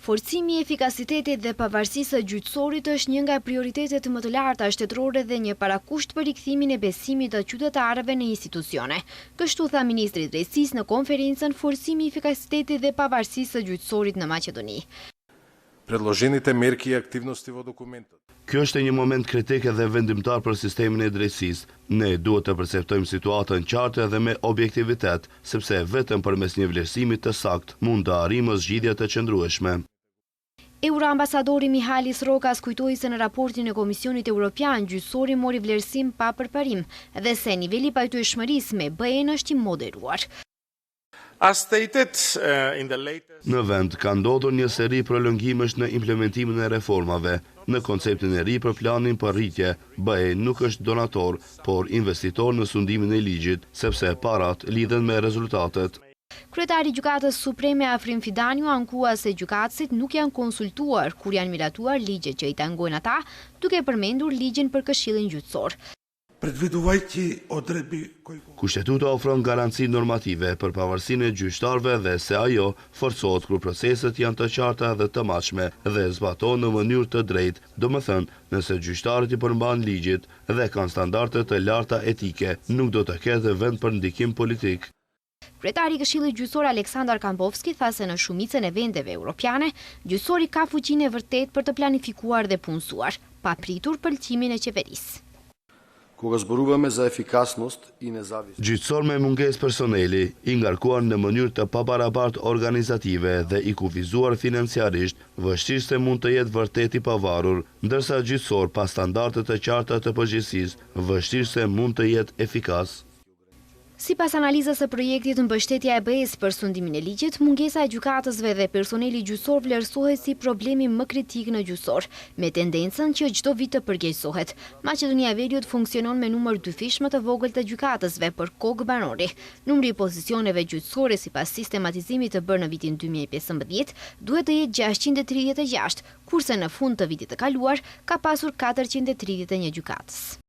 Forcimi i efikasitetit dhe pavarësisë së gjyqësorit është një nga prioritetet më të larta shtetërore dhe një parakusht për rikthimin e besimit të qytetarëve në institucione. Kështu tha ministri i Drejtësisë në konferencën Forcimi i efikasitetit dhe pavarësisë së gjyqësorit në Maqedoni. Predloženите merki i aktivnosti во документот. Kjo është një moment kritik dhe vendimtar për sistemin e drejtësisë. Ne duhet të perceptojmë situatën qartë dhe me objektivitet, sepse vetëm përmes një vlerësimi të saktë mund të arrijmë zgjidhje të qëndrueshme. Euroambasadori Mihalis Rokas kujtoi se në raportin e Komisionit Evropian gjyqësori mori vlerësim pa përparim dhe se niveli i pajtueshmërisë me BE-n është i moderuar. Në vend ka ndodhur një seri prolongimesh në implementimin e reformave. Në konceptin e ri për planin për rritje, BE nuk është donator, por investitor në sundimin e ligjit, sepse parat lidhen me rezultatet. Kryetari i Gjykatës Supreme Afrim Fidaniu ankua se gjykatësit nuk janë konsultuar kur janë miratuar ligjet që i tangojnë ata, duke përmendur ligjin për Këshillin Gjyqësor. Kushtetuta ofron garanci normative për pavarësinë e gjyqtarëve dhe se ajo forcohet kur proceset janë të qarta dhe të matshme dhe zbatohen në mënyrë të drejtë, domethënë nëse gjyqtarët i përmban ligjit dhe kanë standarde të larta etike, nuk do të ketë vend për ndikim politik. Kryetari i Këshillit Gjyqësor Aleksandar Kambovski tha se në shumicën e vendeve europiane, gjyqësori ka fuqinë e vërtetë për të planifikuar dhe punësuar, pa pritur pëlqimin e qeverisë. Gjyqësor me mungesë personeli, i ngarkuar në mënyrë të pabarabartë organizative dhe i kufizuar financiarisht, vështirë se mund të jetë vërtet i pavarur, ndërsa gjyqësor pa standarde të qarta të përgjegjësisë, vështirë se mund të jetë efikas. Sipas analizës së projektit mbështetja e BE-s për sundimin e ligjit, mungesa e gjykatësve dhe personeli gjyqësor vlerësohet si problemi më kritik në gjyqësor, me tendencën që çdo vit të përgjegjësohet. Maqedonia e Veriut funksionon me numër dyfish më të vogël të gjykatësve për kokë banori. Numri i pozicioneve gjyqësore sipas sistematizimit të bërë në vitin 2015 duhet të jetë 636, kurse në fund të vitit të kaluar ka pasur 431 gjykatës.